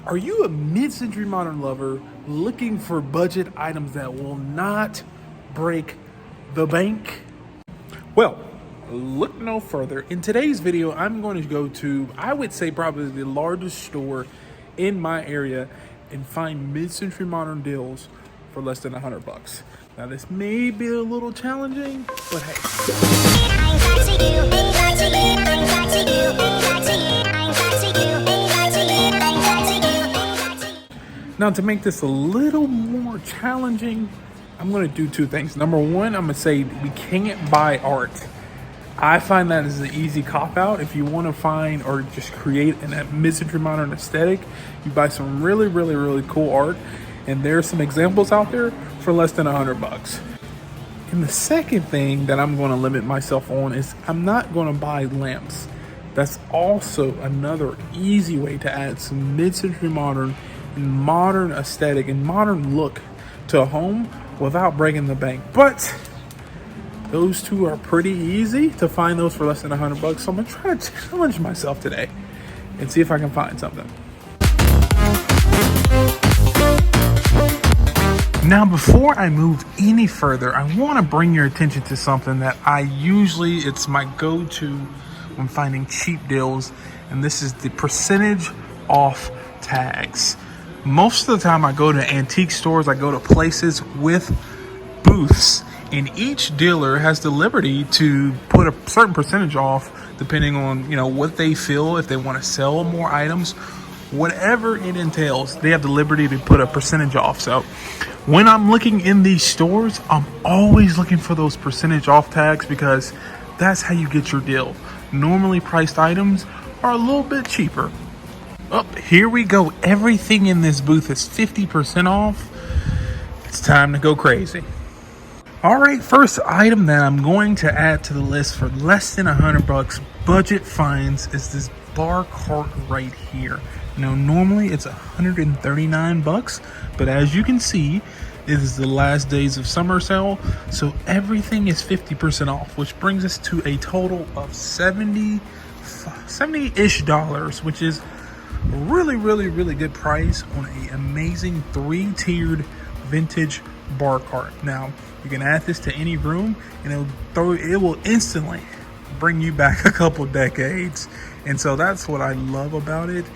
Are you a mid-century modern lover looking for budget items that will not break the bank? Well, look no further. In today's video, I'm going to go to, I would say, probably the largest store in my area and find mid-century modern deals for less than $100. Now, this may be a little challenging, but hey. Now, to make this a little more challenging, I'm going to do two things. Number one, I'm going to say we can't buy art. I find that is an easy cop-out. If you want to find or just create a mid-century modern aesthetic, you buy some really, really, really cool art. And there's some examples out there for less than $100. And the second thing that I'm going to limit myself on is I'm not going to buy lamps. That's also another easy way to add some mid-century modern and modern aesthetic and modern look to a home without breaking the bank. But those two are pretty easy to find those for less than $100. So I'm gonna try to challenge myself today and see if I can find something. Now, before I move any further, I want to bring your attention to something that it's my go-to when finding cheap deals, and this is the percentage off tags. Most of the time I go to antique stores, I go to places with booths, and each dealer has the liberty to put a certain percentage off depending on, what they feel, if they want to sell more items, whatever it entails, they have the liberty to put a percentage off. So when I'm looking in these stores, I'm always looking for those percentage off tags because that's how you get your deal. Normally priced items are a little bit cheaper. Here we go. Everything in this booth is 50% off. It's time to go crazy. All right, first item that I'm going to add to the list for less than $100 budget finds is this bar cart right here. Now, normally it's $139, but as you can see, it is the last days of summer sale, so everything is 50% off, which brings us to a total of $70-ish, which is a really, really, really good price on an amazing 3-tiered vintage bar cart. Now, you can add this to any room, and it will instantly bring you back a couple decades. And so that's what I love about it.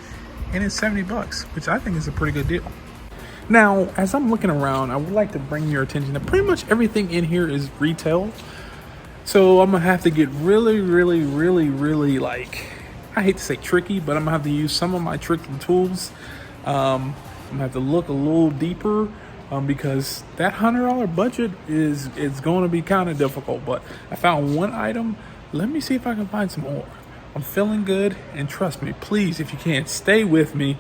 And it's $70, which I think is a pretty good deal. Now, as I'm looking around, I would like to bring your attention to pretty much everything in here is retail. So I'm gonna have to get really, really, really, really, I hate to say tricky, but I'm gonna have to use some of my tricking tools. I'm gonna have to look a little deeper because that $100 budget is going to be kind of difficult. But I found one item. Let me see if I can find some more. I'm feeling good, and trust me, please, if you can, stay with me.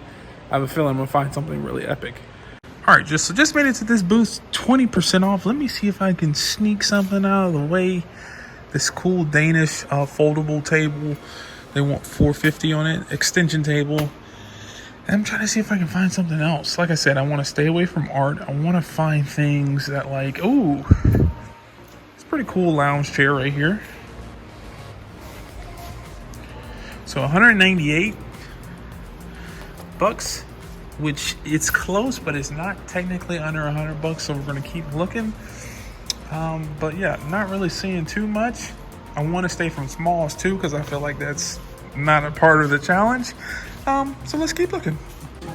I have a feeling I'm gonna find something really epic. All right, just made it to this booth, 20% off. Let me see if I can sneak something out of the way. This cool Danish foldable table. They want $450 on it. Extension table. And I'm trying to see if I can find something else. Like I said, I want to stay away from art. I want to find things that ooh, it's a pretty cool lounge chair right here. So $198, which it's close, but it's not technically under $100. So we're going to keep looking. But yeah, not really seeing too much. I want to stay from smalls too, because I feel like that's not a part of the challenge. So let's keep looking.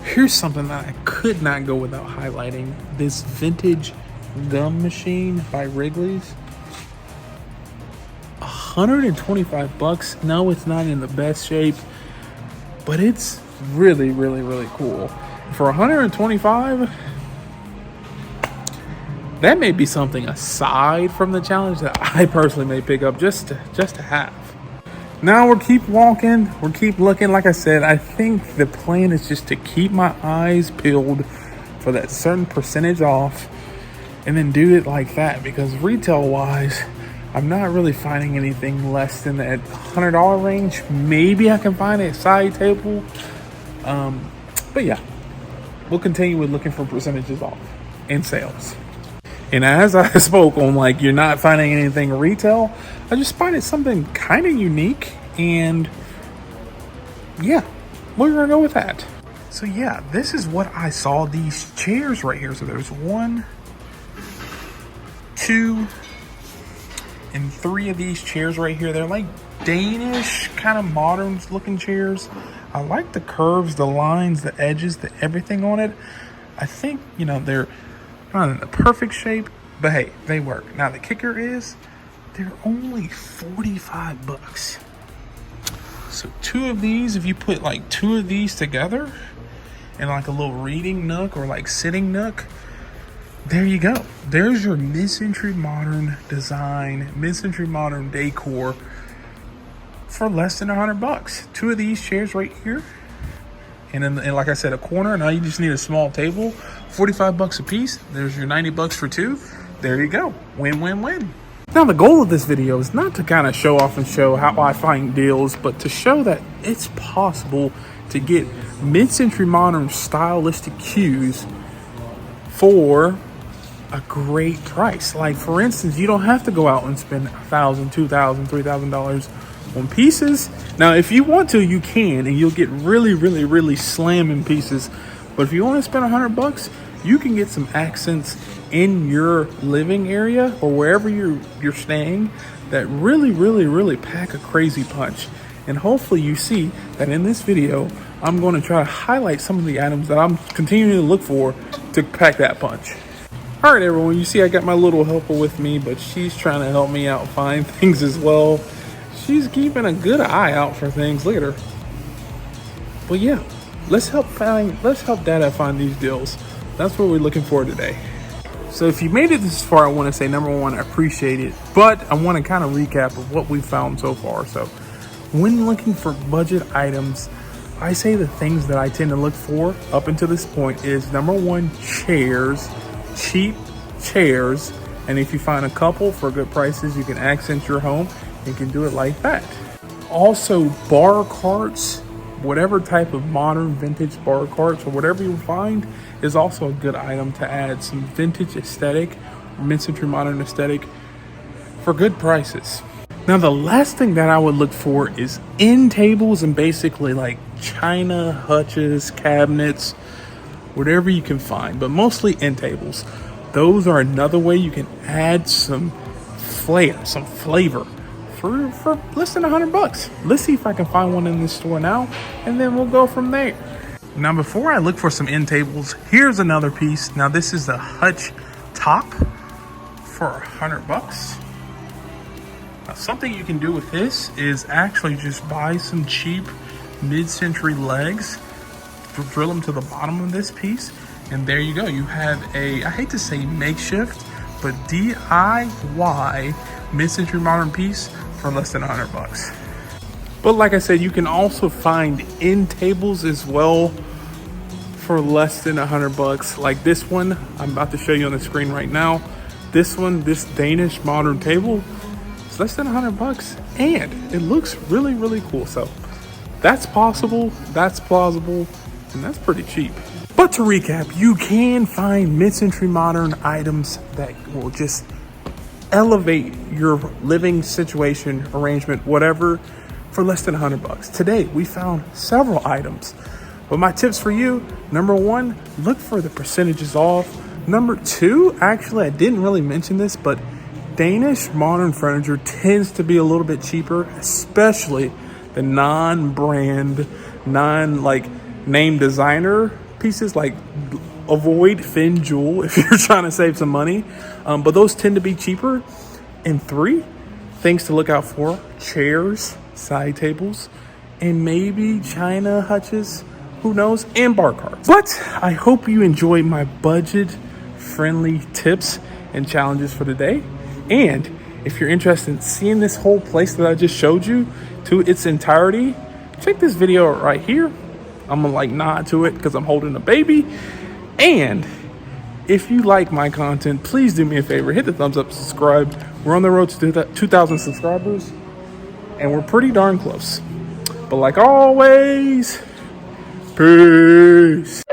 Here's something that I could not go without highlighting. This vintage gum machine by Wrigley's. $125. No, it's not in the best shape, but it's really, really, really cool. For $125, that may be something aside from the challenge that I personally may pick up just to have. Now we'll keep walking, we'll keep looking. Like I said, I think the plan is just to keep my eyes peeled for that certain percentage off and then do it like that, because retail wise, I'm not really finding anything less than that $100 range. Maybe I can find a side table. But yeah, we'll continue with looking for percentages off and sales. And as I spoke on, you're not finding anything retail, I just find it something kind of unique. And yeah, we're going to go with that. So yeah, this is what I saw. These chairs right here. So there's 1, 2, and 3 of these chairs right here. They're like Danish, kind of modern looking chairs. I like the curves, the lines, the edges, the everything on it. I think, you know, they're not in the perfect shape, but hey, they work. Now the kicker is they're only 45 bucks. So 2 of these, if you put like 2 of these together in like a little reading nook or like sitting nook, there you go. There's your mid-century modern design, mid-century modern decor for less than 100 bucks. 2 of these chairs right here. And then, like I said, a corner. Now you just need a small table. 45 bucks a piece. There's your 90 bucks for 2. There you go. Win, win, win. Now the goal of this video is not to kind of show off and show how I find deals, but to show that it's possible to get mid-century modern stylistic cues for a great price. Like for instance, you don't have to go out and spend $1,000, $2,000, $3,000 on pieces. Now if you want to, you can, and you'll get really, really, really slamming pieces. But if you want to spend 100 bucks, you can get some accents in your living area or wherever you're staying that really, really, really pack a crazy punch. And hopefully you see that in this video, I'm going to try to highlight some of the items that I'm continuing to look for to pack that punch. All right, everyone, you see I got my little helper with me, but she's trying to help me out find things as well. She's keeping a good eye out for things. Look at her. But yeah, let's help Dada find these deals. That's what we're looking for today. So if you made it this far, I want to say, number one, I appreciate it. But I want to kind of recap of what we've found so far. So when looking for budget items, I say the things that I tend to look for up until this point is number one, chairs, cheap chairs. And if you find a couple for good prices, you can accent your home. You can do it like that. Also, bar carts, whatever type of modern vintage bar carts or whatever you find is also a good item to add some vintage aesthetic, mid-century modern aesthetic for good prices. Now, the last thing that I would look for is end tables and basically like china, hutches, cabinets, whatever you can find, but mostly end tables. Those are another way you can add some flair, some flavor for less than 100 bucks. Let's see if I can find one in this store now, and then we'll go from there. Now, before I look for some end tables, here's another piece. Now, this is the hutch top for 100 bucks. Now, something you can do with this is actually just buy some cheap mid-century legs, drill them to the bottom of this piece, and there you go. You have a, I hate to say makeshift, but DIY mid-century modern piece for less than 100 bucks. But like I said, you can also find end tables as well for less than 100 bucks. Like this one, I'm about to show you on the screen right now. This one, this Danish modern table, it's less than 100 bucks, and it looks really, really cool. So that's possible, that's plausible, and that's pretty cheap. But to recap, you can find mid-century modern items that will just elevate your living situation, arrangement, whatever, for less than 100 bucks. Today, we found several items. But my tips for you, number one, look for the percentages off. Number two, actually, I didn't really mention this, but Danish modern furniture tends to be a little bit cheaper, especially the non-brand, name designer pieces. Like, avoid Fin Jewel if you're trying to save some money. But those tend to be cheaper. And three, things to look out for: chairs, side tables, and maybe china hutches, who knows, and bar carts. But I hope you enjoyed my budget-friendly tips and challenges for today. And if you're interested in seeing this whole place that I just showed you to its entirety, check this video right here. I'm gonna nod to it because I'm holding a baby. And if you like my content, please do me a favor, hit the thumbs up, subscribe. We're on the road to 2,000 subscribers, and we're pretty darn close. But like always, peace.